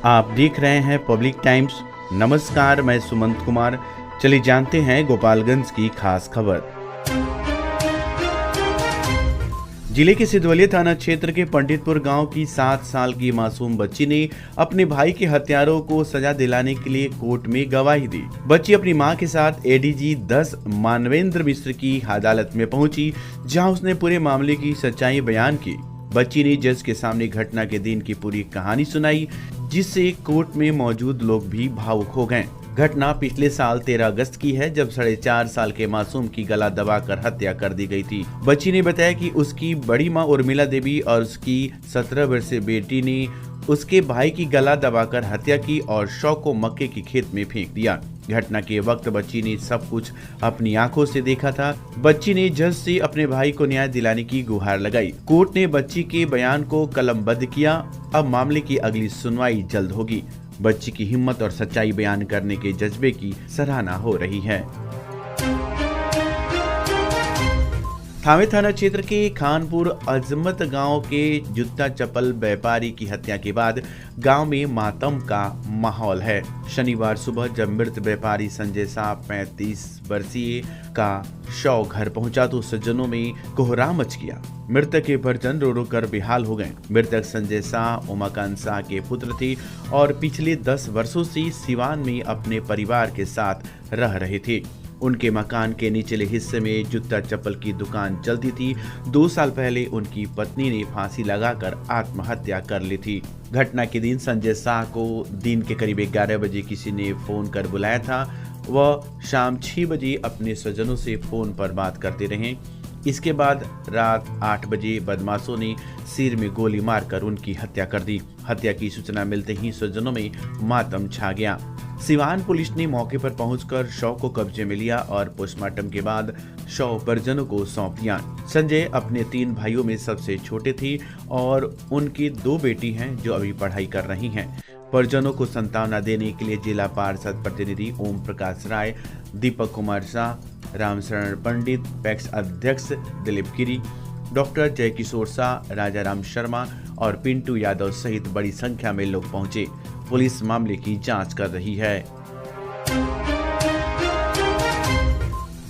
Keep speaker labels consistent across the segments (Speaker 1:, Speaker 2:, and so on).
Speaker 1: आप देख रहे हैं पब्लिक टाइम्स। नमस्कार, मैं सुमंत कुमार। चलिए जानते हैं गोपालगंज की खास खबर। जिले के सिधवलिया थाना क्षेत्र के पंडितपुर गांव की 7 साल की मासूम बच्ची ने अपने भाई के हत्यारों को सजा दिलाने के लिए कोर्ट में गवाही दी। बच्ची अपनी मां के साथ एडीजी 10 मानवेंद्र मिश्र की अदालत में पहुंची, जहां उसने पूरे मामले की सच्चाई बयान की। बच्ची ने जज के सामने घटना के दिन की पूरी कहानी सुनाई, जिससे कोर्ट में मौजूद लोग भी भावुक हो गए। घटना पिछले साल 13 अगस्त की है, जब 4.5 साल के मासूम की गला दबाकर हत्या कर दी गई थी। बच्ची ने बताया कि उसकी बड़ी मां उर्मिला देवी और उसकी 17 वर्षीय बेटी ने उसके भाई की गला दबाकर हत्या की और शव को मक्के की खेत में फेंक दिया। घटना के वक्त बच्ची ने सब कुछ अपनी आंखों से देखा था। बच्ची ने जज से अपने भाई को न्याय दिलाने की गुहार लगाई। कोर्ट ने बच्ची के बयान को कलमबद्ध किया। अब मामले की अगली सुनवाई जल्द होगी। बच्ची की हिम्मत और सच्चाई बयान करने के जज्बे की सराहना हो रही है। थावे थाना क्षेत्र के खानपुर अजमत गांव के जूता चप्पल व्यापारी की हत्या के बाद गांव में मातम का माहौल है। शनिवार सुबह जब मृत व्यापारी संजय शाह 35 वर्षीय का शव घर पहुंचा तो सज्जनों में कोहराम मच गया। मृतक के परिजन रो रो कर बेहाल हो गए। मृतक संजय शाह उमाकांत शाह के पुत्र थे और पिछले 10 वर्षों से सिवान में अपने परिवार के साथ रह रहे थे। उनके मकान के निचले हिस्से में जूता चप्पल की दुकान चलती थी। 2 साल पहले उनकी पत्नी ने फांसी लगाकर आत्महत्या कर ली थी। घटना के दिन संजय शाह को दिन के करीब 11 बजे किसी ने फोन कर बुलाया था। वह शाम 6 बजे अपने स्वजनों से फोन पर बात करते रहे। इसके बाद रात 8 बजे बदमाशों ने सिर में गोली मारकर उनकी हत्या कर दी। हत्या की सूचना मिलते ही स्वजनों में मातम छा गया। सिवान पुलिस ने मौके पर पहुंचकर शव को कब्जे में लिया और पोस्टमार्टम के बाद शव परिजनों को सौंप दिया। संजय अपने 3 भाइयों में सबसे छोटे थे और उनकी 2 बेटी हैं जो अभी पढ़ाई कर रही हैं। परिजनों को सांत्वना देने के लिए जिला पार्षद प्रतिनिधि ओम प्रकाश राय, दीपक कुमार शाह, रामशरण पंडित, पैक्स अध्यक्ष दिलीप गिरी, डॉक्टर जयकिशोर शाह, राजा राम शर्मा और पिंटू यादव सहित बड़ी संख्या में लोग पहुंचे। पुलिस मामले की जांच कर रही है।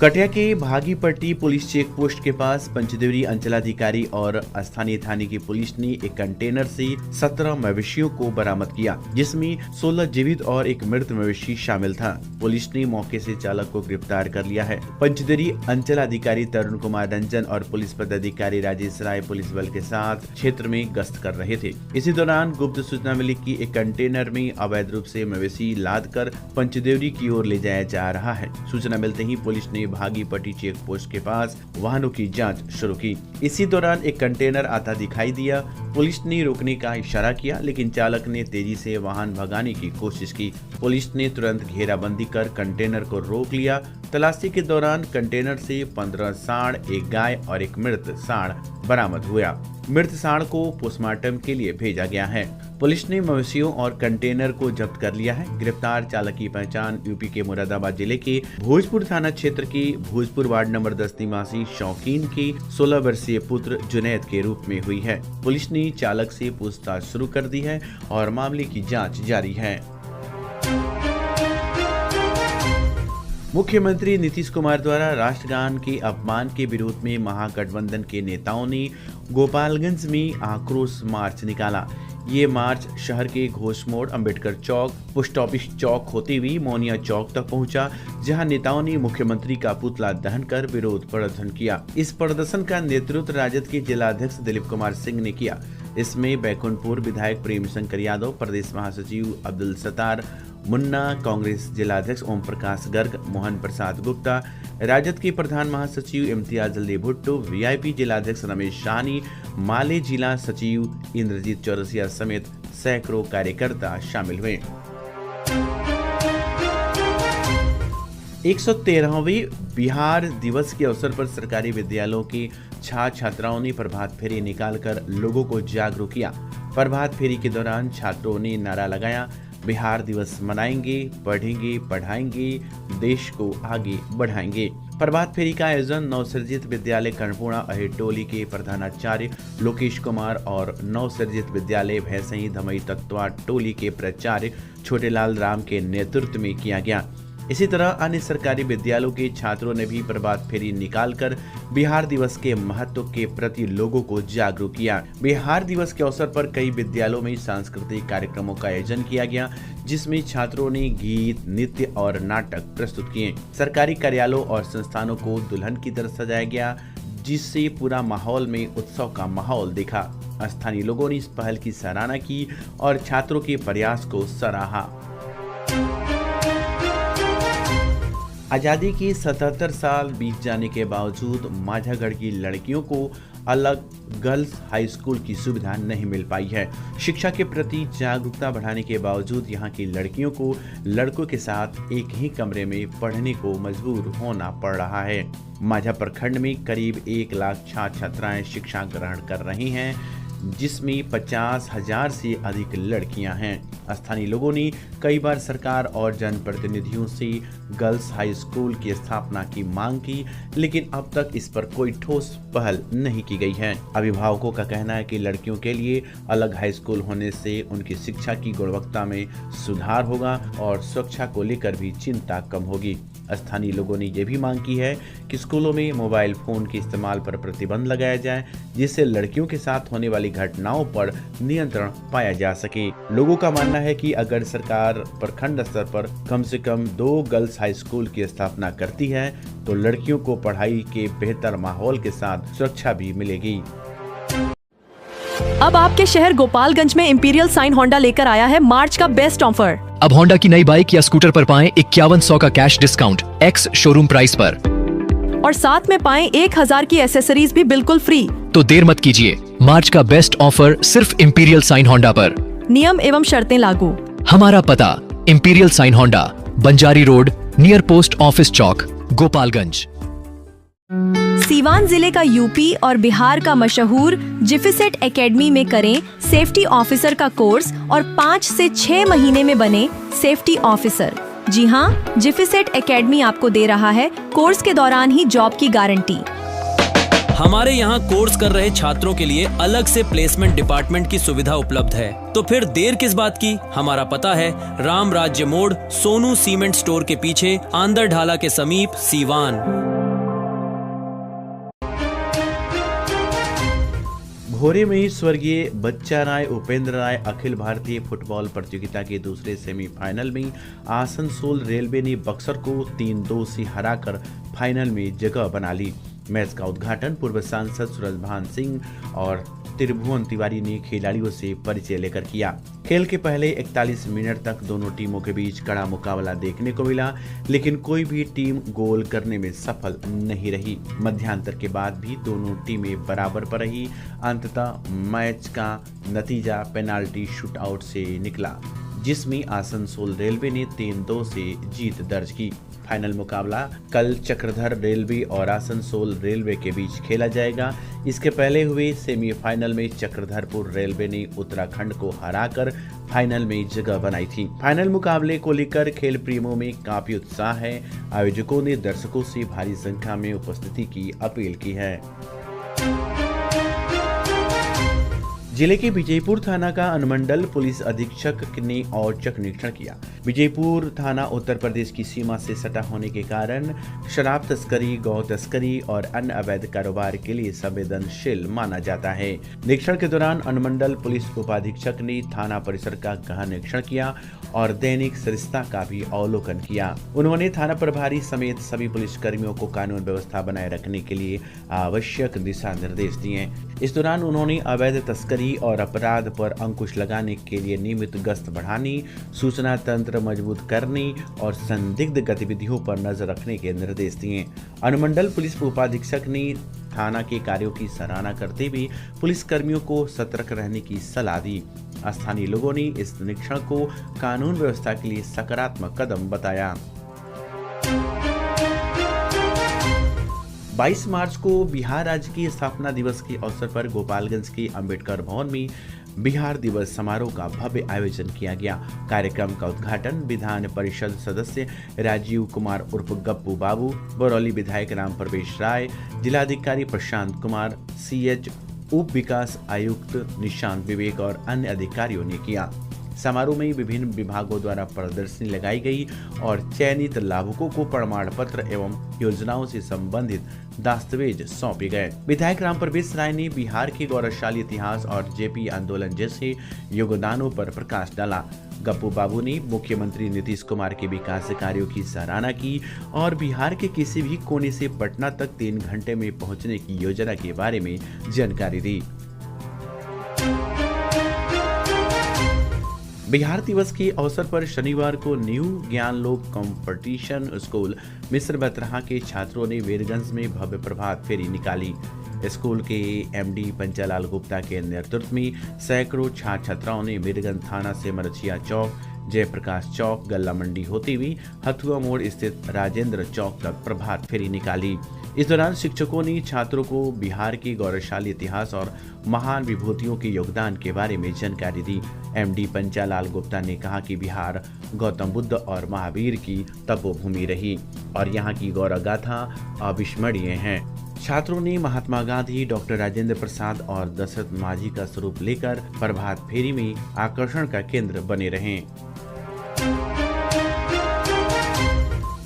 Speaker 1: कटिया के भागीपट्टी पुलिस चेक पोस्ट के पास पंचदेवरी अंचलाधिकारी और स्थानीय थाने की पुलिस ने एक कंटेनर से 17 मवेशियों को बरामद किया, जिसमें 16 जीवित और एक मृत मवेशी शामिल था। पुलिस ने मौके से चालक को गिरफ्तार कर लिया है। पंचदेवरी अंचलाधिकारी तरुण कुमार रंजन और पुलिस पदाधिकारी राजेश राय पुलिस बल के साथ क्षेत्र में गश्त कर रहे थे। इसी दौरान गुप्त सूचना मिली कि एक कंटेनर में अवैध रूप से मवेशी लादकर पंचदेवरी की ओर ले जाया जा रहा है। सूचना मिलते ही पुलिस ने भागीपट्टी चेक पोस्ट के पास वाहनों की जांच शुरू की। इसी दौरान एक कंटेनर आता दिखाई दिया। पुलिस ने रोकने का इशारा किया, लेकिन चालक ने तेजी से वाहन भगाने की कोशिश की। पुलिस ने तुरंत घेराबंदी कर कंटेनर को रोक लिया। तलाशी के दौरान कंटेनर से 15 सांड, एक गाय और एक मृत सांड बरामद हुआ। मृत सांड को पोस्टमार्टम के लिए भेजा गया है। पुलिस ने मवेशियों और कंटेनर को जब्त कर लिया है। गिरफ्तार चालक की पहचान यूपी के मुरादाबाद जिले के भोजपुर थाना क्षेत्र के भोजपुर वार्ड नंबर 10 निवासी शौकीन के 16 वर्षीय पुत्र जुनैद के रूप में हुई है। पुलिस ने चालक से पूछताछ शुरू कर दी है और मामले की जांच जारी है। मुख्यमंत्री नीतीश कुमार द्वारा राष्ट्रगान के अपमान के विरोध में महागठबंधन के नेताओं ने गोपालगंज में आक्रोश मार्च निकाला। ये मार्च शहर के घोष मोड़, अंबेडकर चौक, पोस्ट ऑफिस चौक होते हुए मोनिया चौक तक पहुंचा, जहां नेताओं ने मुख्यमंत्री का पुतला दहन कर विरोध प्रदर्शन किया। इस प्रदर्शन का नेतृत्व राजद के जिलाध्यक्ष दिलीप कुमार सिंह ने किया। इसमें बैकुंठपुर विधायक प्रेम शंकर यादव, प्रदेश महासचिव अब्दुल सत्तार मुन्ना, कांग्रेस जिलाध्यक्ष ओम प्रकाश गर्ग, मोहन प्रसाद गुप्ता, राजद के प्रधान महासचिव इम्तियाज अली भुट्टो, वीआईपी जिलाध्यक्ष रमेश शाहनी, माले जिला सचिव इंद्रजीत चौरसिया समेत सैकड़ों कार्यकर्ता शामिल हुए। 113वें बिहार दिवस के अवसर पर सरकारी विद्यालयों के छात्र छात्राओं ने प्रभात फेरी निकालकर लोगों को जागरूक किया। प्रभात फेरी के दौरान छात्रों ने नारा लगाया, बिहार दिवस मनाएंगे, पढ़ेंगे, पढ़ाएंगे, देश को आगे बढ़ाएंगे। प्रभात फेरी का आयोजन नवसर्जित विद्यालय कर्णपूर्णा अहिरटोली के प्रधानाचार्य लोकेश कुमार और नवसर्जित विद्यालय भैंसई धमई तत्वा टोली के प्राचार्य छोटेलाल राम के नेतृत्व में किया गया। इसी तरह अन्य सरकारी विद्यालयों के छात्रों ने भी प्रभात फेरी निकालकर बिहार दिवस के महत्व के प्रति लोगों को जागरूक किया। बिहार दिवस के अवसर पर कई विद्यालयों में सांस्कृतिक कार्यक्रमों का आयोजन किया गया, जिसमें छात्रों ने गीत, नृत्य और नाटक प्रस्तुत किए। सरकारी कार्यालयों और संस्थानों को दुल्हन की तरह सजाया गया, जिससे पूरा माहौल में उत्सव का माहौल दिखा। स्थानीय लोगों ने इस पहल की सराहना की और छात्रों के प्रयास को सराहा। आज़ादी के 77 साल बीत जाने के बावजूद माझागढ़ की लड़कियों को अलग गर्ल्स हाई स्कूल की सुविधा नहीं मिल पाई है। शिक्षा के प्रति जागरूकता बढ़ाने के बावजूद यहाँ की लड़कियों को लड़कों के साथ एक ही कमरे में पढ़ने को मजबूर होना पड़ रहा है। माझा प्रखंड में करीब 1 लाख छात्र छात्राएं शिक्षा ग्रहण कर रही हैं, जिसमें 50,000 से अधिक लड़कियां हैं। स्थानीय लोगों ने कई बार सरकार और जनप्रतिनिधियों से गर्ल्स हाई स्कूल की स्थापना की मांग की, लेकिन अब तक इस पर कोई ठोस पहल नहीं की गई है। अभिभावकों का कहना है कि लड़कियों के लिए अलग हाई स्कूल होने से उनकी शिक्षा की गुणवत्ता में सुधार होगा और सुरक्षा को लेकर भी चिंता कम होगी। स्थानीय लोगों ने यह भी मांग की है कि स्कूलों में मोबाइल फोन के इस्तेमाल पर प्रतिबंध लगाया जाए, जिससे लड़कियों के साथ होने वाली घटनाओं पर नियंत्रण पाया जा सके। लोगों का मानना है कि अगर सरकार प्रखंड स्तर पर कम से कम 2 गर्ल्स हाई स्कूल की स्थापना करती है तो लड़कियों को पढ़ाई के बेहतर माहौल के साथ सुरक्षा भी मिलेगी।
Speaker 2: अब आपके शहर गोपालगंज में इंपीरियल साइन होंडा लेकर आया है मार्च का बेस्ट ऑफर।
Speaker 3: अब होंडा की नई बाइक या स्कूटर पर पाएं 5100 का cash discount ex showroom price पर,
Speaker 2: और साथ में पाएं 1000 की एसेसरीज भी बिल्कुल फ्री।
Speaker 3: तो देर मत कीजिए, मार्च का बेस्ट ऑफर सिर्फ इंपीरियल साइन होंडा पर।
Speaker 2: नियम एवं शर्तें लागू।
Speaker 3: हमारा पता Imperial Sign Honda, Banjari road, near post office चौक, गोपालगंज।
Speaker 2: सीवान जिले का यूपी और बिहार का मशहूर जिफिसेट एकेडमी में करें सेफ्टी ऑफिसर का कोर्स और 5 से 6 महीने में बने सेफ्टी ऑफिसर। जी हाँ, जिफिसेट एकेडमी आपको दे रहा है कोर्स के दौरान ही जॉब की गारंटी।
Speaker 4: हमारे यहाँ कोर्स कर रहे छात्रों के लिए अलग से प्लेसमेंट डिपार्टमेंट की सुविधा उपलब्ध है। तो फिर देर किस बात की? हमारा पता है राम राज्य मोड़, सोनू सीमेंट स्टोर के पीछे, आंदर ढाला के समीप, सीवान।
Speaker 1: भोरे में ही स्वर्गीय बच्चा राय उपेंद्र राय अखिल भारतीय फुटबॉल प्रतियोगिता के दूसरे सेमीफाइनल में आसनसोल रेलवे ने बक्सर को 3-2 से हराकर फाइनल में जगह बना ली। मैच का उद्घाटन पूर्व सांसद सूरजभान सिंह और त्रिभुवन तिवारी ने खिलाड़ियों से परिचय लेकर किया। खेल के पहले 41 मिनट तक दोनों टीमों के बीच कड़ा मुकाबला देखने को मिला, लेकिन कोई भी टीम गोल करने में सफल नहीं रही। मध्यांतर के बाद भी दोनों टीमें बराबर पर रही। अंततः मैच का नतीजा पेनाल्टी शूटआउट से निकला, जिसमें आसनसोल रेलवे ने 3-2 से जीत दर्ज की। फाइनल मुकाबला कल चक्रधर रेलवे और आसनसोल रेलवे के बीच खेला जाएगा। इसके पहले हुए सेमीफाइनल में चक्रधरपुर रेलवे ने उत्तराखंड को हराकर फाइनल में जगह बनाई थी। फाइनल मुकाबले को लेकर खेल प्रेमियों में काफी उत्साह है। आयोजकों ने दर्शकों से भारी संख्या में उपस्थिति की अपील की है। जिले के विजयपुर थाना का अनुमंडल पुलिस अधीक्षक ने औचक निरीक्षण किया। विजयपुर थाना उत्तर प्रदेश की सीमा से सटा होने के कारण शराब तस्करी, गौ तस्करी और अन्य अवैध कारोबार के लिए संवेदनशील माना जाता है। निरीक्षण के दौरान अनुमंडल पुलिस उपाधीक्षक ने थाना परिसर का गहन निरीक्षण किया और दैनिक सरिस्ता का भी अवलोकन किया। उन्होंने थाना प्रभारी समेत सभी पुलिस कर्मियों को कानून व्यवस्था बनाए रखने के लिए आवश्यक दिशा निर्देश दिए। इस दौरान उन्होंने अवैध तस्करी और अपराध पर अंकुश लगाने के लिए नियमित गश्त बढ़ाने, सूचना तंत्र मजबूत करने और संदिग्ध गतिविधियों पर नजर रखने के निर्देश दिए। अनुमंडल पुलिस उपाधीक्षक ने थाना के कार्यों की सराहना करते हुए पुलिस कर्मियों को सतर्क रहने की सलाह दी। स्थानीय लोगों ने इस निरीक्षण को कानून व्यवस्था के लिए सकारात्मक कदम बताया। 22 मार्च को बिहार राज्य की स्थापना दिवस के अवसर पर गोपालगंज के अंबेडकर भवन में बिहार दिवस समारोह का भव्य आयोजन किया गया। कार्यक्रम का उद्घाटन विधान परिषद सदस्य राजीव कुमार उर्फ गप्पू बाबू, बरौली विधायक राम प्रवेश राय, जिलाधिकारी प्रशांत कुमार, CH उप विकास आयुक्त निशांत विवेक और अन्य अधिकारियों ने किया। समारोह में विभिन्न विभागों द्वारा प्रदर्शनी लगाई गई और चयनित लाभुकों को प्रमाण पत्र एवं योजनाओं से संबंधित दस्तावेज सौंपे गए। विधायक राम प्रवेश राय ने बिहार के गौरवशाली इतिहास और JP आंदोलन जैसे योगदानों पर प्रकाश डाला। गप्पू बाबू ने मुख्यमंत्री नीतीश कुमार के विकास कार्यों की सराहना की और बिहार के किसी भी कोने से पटना तक 3 घंटे में पहुंचने की योजना के बारे में जानकारी दी। बिहार दिवस के अवसर पर शनिवार को न्यू ज्ञानलोक कॉम्पिटिशन स्कूल मिस्र बतराहा के छात्रों ने वीरगंज में भव्य प्रभात फेरी निकाली। स्कूल के MD पंचालाल गुप्ता के नेतृत्व में सैकड़ों छात्र छात्राओं ने वीरगंज थाना से मरचिया चौक, जयप्रकाश चौक, गल्ला मंडी होती हुई हथुआ मोड़ स्थित राजेंद्र चौक तक प्रभात फेरी निकाली। इस दौरान शिक्षकों ने छात्रों को बिहार के गौरवशाली इतिहास और महान विभूतियों के योगदान के बारे में जानकारी दी। MD पंचालाल गुप्ता ने कहा कि बिहार गौतम बुद्ध और महावीर की तपोभूमि रही और यहाँ की गौरव गाथा अविस्मरणीय है। छात्रों ने महात्मा गांधी, डॉक्टर राजेंद्र प्रसाद और दशरथ माझी का स्वरूप लेकर प्रभात फेरी में आकर्षण का केंद्र बने रहे।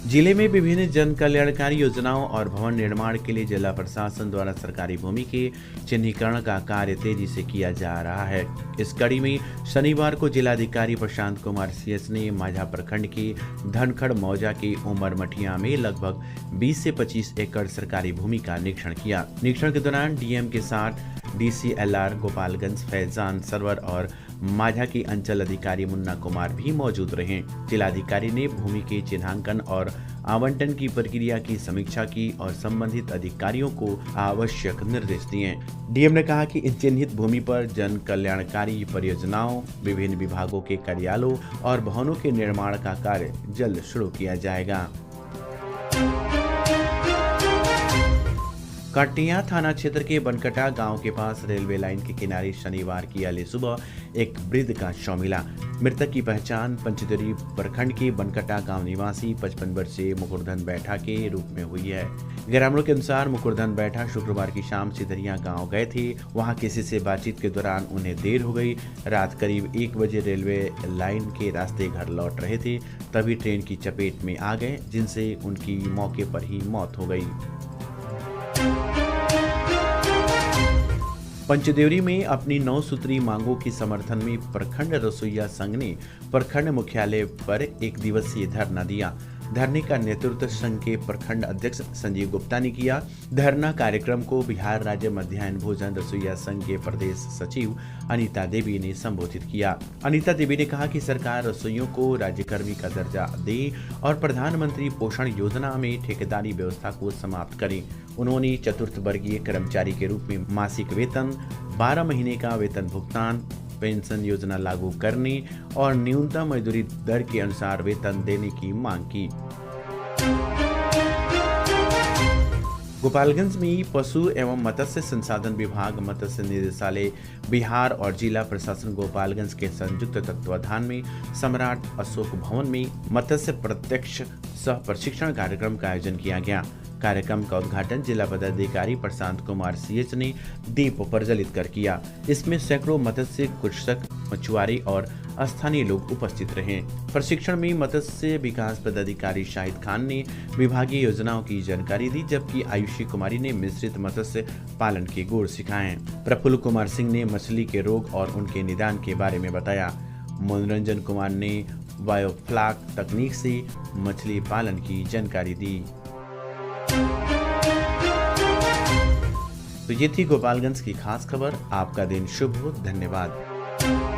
Speaker 1: जिले में विभिन्न जन कल्याणकारी योजनाओं और भवन निर्माण के लिए जिला प्रशासन द्वारा सरकारी भूमि के चिन्हीकरण का कार्य तेजी से किया जा रहा है। इस कड़ी में शनिवार को जिलाधिकारी प्रशांत कुमार CS ने माझा प्रखंड के धनखड़ मौजा के उमर मठिया में लगभग 20 से 25 एकड़ सरकारी भूमि का निरीक्षण किया। निरीक्षण के दौरान DM के साथ DCLR गोपालगंज फैजान सरवर और माझा के अंचल अधिकारी मुन्ना कुमार भी मौजूद रहे। जिलाधिकारी ने भूमि के चिन्हांकन और आवंटन की प्रक्रिया की समीक्षा की और संबंधित अधिकारियों को आवश्यक निर्देश दिए। DM ने कहा कि इन चिन्हित भूमि पर जन कल्याणकारी परियोजनाओं, विभिन्न विभागों के कार्यालयों और भवनों के निर्माण का कार्य जल्द शुरू किया जाएगा। कटिया थाना क्षेत्र के बनकटा गांव के पास रेलवे लाइन के किनारे शनिवार की अर्ली सुबह एक वृद्ध का शव मिला। मृतक की पहचान पंचदेवरी प्रखंड के बनकटा गांव निवासी 55 वर्षीय मुकुरधन बैठा के रूप में हुई है। ग्रामीणों के अनुसार मुकुरधन बैठा शुक्रवार की शाम सिधरिया गांव गए थे। वहां किसी से बातचीत के दौरान उन्हें देर हो गई। रात करीब 1 बजे रेलवे लाइन के रास्ते घर लौट रहे थे, तभी ट्रेन की चपेट में आ गए, जिनसे उनकी मौके पर ही मौत हो गई। पंचदेवरी में अपनी 9 सूत्री मांगों के समर्थन में प्रखंड रसोइया संघ ने प्रखंड मुख्यालय पर 1 दिवसीय धरना दिया। धरने का नेतृत्व संघ के प्रखंड अध्यक्ष संजीव गुप्ता ने किया। धरना कार्यक्रम को बिहार राज्य मध्याह्न भोजन रसोइया संघ के प्रदेश सचिव अनीता देवी ने संबोधित किया। अनीता देवी ने कहा कि सरकार रसोइयों को राज्यकर्मी का दर्जा दे और प्रधानमंत्री पोषण योजना में ठेकेदारी व्यवस्था को समाप्त करे। उन्होंने चतुर्थ वर्गीय कर्मचारी के रूप में मासिक वेतन, 12 महीने का वेतन भुगतान, पेंशन योजना लागू करने और न्यूनतम मजदूरी दर के अनुसार वेतन देने की मांग की। गोपालगंज में पशु एवं मत्स्य संसाधन विभाग, मत्स्य निदेशालय बिहार और जिला प्रशासन गोपालगंज के संयुक्त तत्वाधान में सम्राट अशोक भवन में मत्स्य प्रत्यक्ष सह प्रशिक्षण कार्यक्रम का आयोजन किया गया। कार्यक्रम का उद्घाटन जिला पदाधिकारी प्रशांत कुमार CS ने दीप प्रज्वलित कर किया। इसमें सैकड़ों मत्स्य कृषक, मछुआरे और स्थानीय लोग उपस्थित रहे। प्रशिक्षण में मत्स्य विकास पदाधिकारी शाहिद खान ने विभागीय योजनाओं की जानकारी दी, जबकि आयुषी कुमारी ने मिश्रित मत्स्य पालन के गुर सिखाए। प्रफुल्ल कुमार सिंह ने मछली के रोग और उनके निदान के बारे में बताया। मनोरंजन कुमार ने बायोफ्लाक तकनीक से मछली पालन की जानकारी दी। तो ये थी गोपालगंज की खास खबर। आपका दिन शुभ हो। धन्यवाद।